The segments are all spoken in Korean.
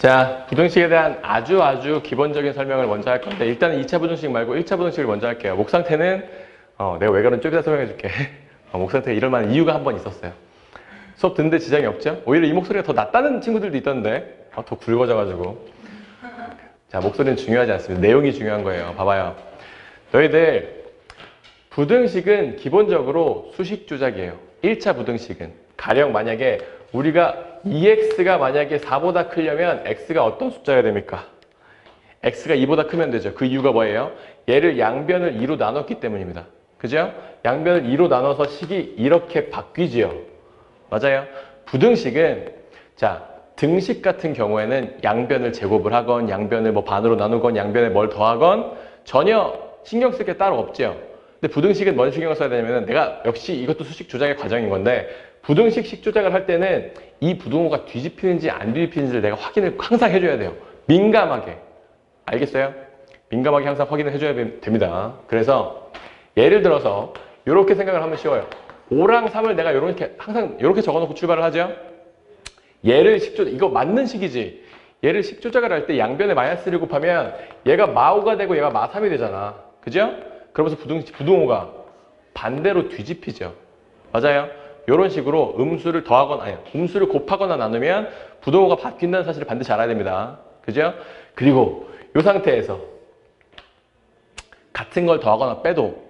자, 부등식에 대한 아주 기본적인 설명을 먼저 할 건데 일단은 2차 부등식 말고 1차 부등식을 먼저 할게요. 목 상태는 내가 왜 그런지 좀 이따 설명해 줄게. 목 상태가 이럴 만한 이유가 한 번 있었어요. 수업 듣는데 지장이 없죠? 오히려 이 목소리가 더 낫다는 친구들도 있던데 더 굵어져가지고. 자, 목소리는 중요하지 않습니다. 내용이 중요한 거예요. 봐봐요. 너희들 부등식은 기본적으로 수식 조작이에요. 1차 부등식은 가령 만약에 우리가 2x가 만약에 4보다 크려면 x가 어떤 숫자가 됩니까? x가 2보다 크면 되죠. 그 이유가 뭐예요? 얘를 양변을 2로 나눴기 때문입니다. 그죠? 양변을 2로 나눠서 식이 이렇게 바뀌지요. 맞아요? 부등식은 자, 등식 같은 경우에는 양변을 제곱을 하건 양변을 뭐 반으로 나누건 양변에 뭘 더하건 전혀 신경 쓸 게 따로 없죠. 근데 부등식은 뭔 신경을 써야 되냐면 내가 역시 이것도 수식 조작의 과정인 건데 부등식 식 조작을 할 때는 이 부등호가 뒤집히는지 안 뒤집히는지를 내가 확인을 항상 해줘야 돼요. 민감하게. 알겠어요? 민감하게 항상 확인을 해줘야 됩니다. 그래서 예를 들어서 이렇게 생각을 하면 쉬워요. 5랑 3을 내가 이렇게 항상 이렇게 적어놓고 출발을 하죠. 얘를 식조작, 이거 맞는 식이지. 얘를 식조작을 할 때 양변에 마이너스를 곱하면 얘가 마5가 되고 얘가 마3이 되잖아. 그죠? 그러면서 부등호가 반대로 뒤집히죠. 맞아요? 이런 식으로 음수를 더하거나, 아니, 음수를 곱하거나 나누면 부등호가 바뀐다는 사실을 반드시 알아야 됩니다. 그죠? 그리고 이 상태에서 같은 걸 더하거나 빼도,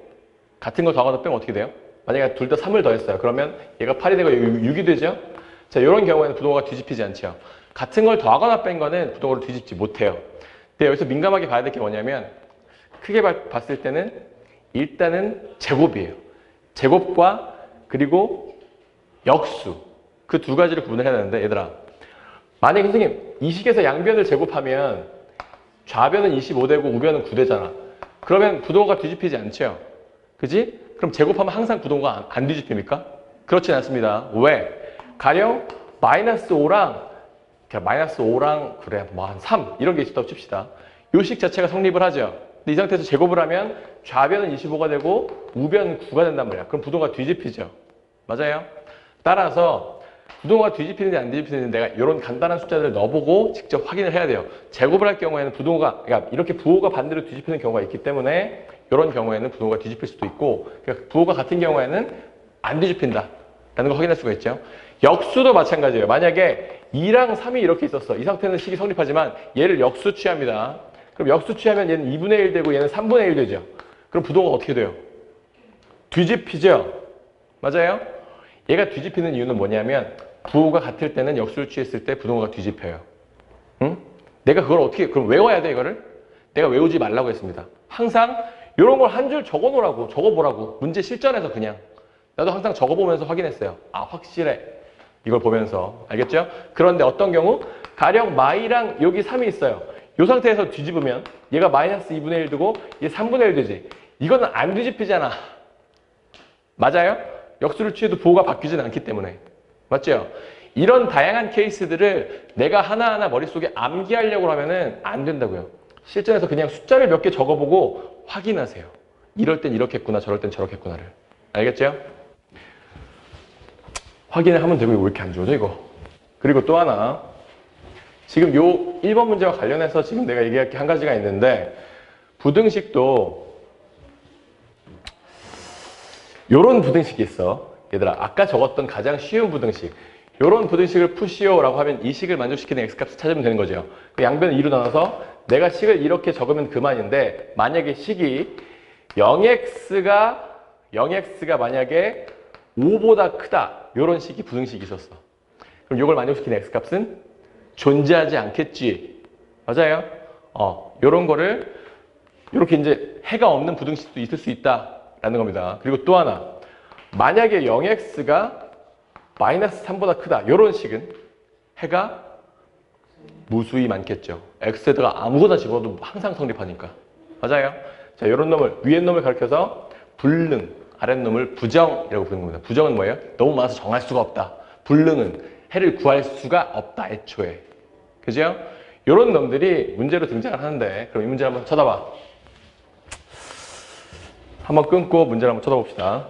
같은 걸 더하거나 빼면 어떻게 돼요? 만약에 둘 다 3을 더했어요. 그러면 얘가 8이 되고 6이 되죠? 자, 이런 경우에는 부등호가 뒤집히지 않죠. 같은 걸 더하거나 뺀 거는 부등호를 뒤집지 못해요. 근데 여기서 민감하게 봐야 될 게 뭐냐면 크게 봤을 때는 일단은 제곱이에요. 제곱과 그리고 역수. 그 두 가지를 구분을 해야 되는데 얘들아, 만약에 선생님 이 식에서 양변을 제곱하면 좌변은 25되고 우변은 9되잖아. 그러면 부등호가 뒤집히지 않죠? 그지? 그럼 제곱하면 항상 부등호가 안 뒤집힙니까? 그렇진 않습니다. 왜? 가령 마이너스 5랑 그래 뭐 한 3 이런 게 있었다고 칩시다. 요 식 자체가 성립을 하죠. 근데 이 상태에서 제곱을 하면 좌변은 25가 되고 우변은 9가 된단 말이야. 그럼 부등호가 뒤집히죠. 맞아요? 따라서 부등호가 뒤집히는지 안 뒤집히는지 내가 이런 간단한 숫자들을 넣어보고 직접 확인을 해야 돼요. 제곱을 할 경우에는 부등호가, 그러니까 이렇게 부호가 반대로 뒤집히는 경우가 있기 때문에 이런 경우에는 부등호가 뒤집힐 수도 있고, 그러니까 부호가 같은 경우에는 안 뒤집힌다 라는 걸 확인할 수가 있죠. 역수도 마찬가지예요. 만약에 2랑 3이 이렇게 있었어. 이 상태는 식이 성립하지만 얘를 역수 취합니다. 그럼 역수 취하면 얘는 2분의 1 되고 얘는 3분의 1 되죠. 그럼 부등호가 어떻게 돼요? 뒤집히죠. 맞아요? 얘가 뒤집히는 이유는 뭐냐면 부호가 같을 때는 역수를 취했을 때 부등호가 뒤집혀요. 응? 내가 그걸 어떻게 그럼 외워야 돼 이거를? 내가 외우지 말라고 했습니다. 항상 이런 걸 한 줄 적어보라고 문제 실전에서 그냥 나도 항상 적어보면서 확인했어요. 아 확실해. 이걸 보면서 알겠죠? 그런데 어떤 경우 가령 마이랑 여기 3이 있어요. 이 상태에서 뒤집으면 얘가 마이너스 2분의 1 되고 얘 3분의 1 되지. 이거는 안 뒤집히잖아. 맞아요? 역수를 취해도 부호가 바뀌진 않기 때문에. 맞죠? 이런 다양한 케이스들을 내가 하나하나 머릿속에 암기하려고 하면은 안 된다고요. 실전에서 그냥 숫자를 몇 개 적어보고 확인하세요. 이럴 땐 이렇겠구나, 저럴 땐 저렇겠구나를. 알겠죠? 확인을 하면 되고, 이거 왜 이렇게 안 좋아져, 이거? 그리고 또 하나. 지금 요 1번 문제와 관련해서 지금 내가 얘기할 게 한 가지가 있는데, 부등식도 요런 부등식이 있어. 얘들아, 아까 적었던 가장 쉬운 부등식. 요런 부등식을 푸시오라고 하면 이 식을 만족시키는 x값을 찾으면 되는 거죠. 그 양변을 2로 나눠서 내가 식을 이렇게 적으면 그만인데 만약에 식이 0x가 만약에 5보다 크다. 요런 식이 부등식이 있었어. 그럼 요걸 만족시키는 x값은 존재하지 않겠지. 맞아요? 요런 거를 요렇게 이제 해가 없는 부등식도 있을 수 있다라는 겁니다. 그리고 또 하나. 만약에 0x가 마이너스 3보다 크다. 이런 식은 해가 무수히 많겠죠. x에다가 아무거나 집어도 항상 성립하니까. 맞아요? 자, 이런 놈을, 위에 놈을 가리켜서 불능, 아랫 놈을 부정이라고 부르는 겁니다. 부정은 뭐예요? 너무 많아서 정할 수가 없다. 불능은 해를 구할 수가 없다, 애초에. 그죠? 이런 놈들이 문제로 등장을 하는데, 그럼 이 문제를 한번 쳐다봐. 한번 끊고 문제를 한번 쳐다봅시다.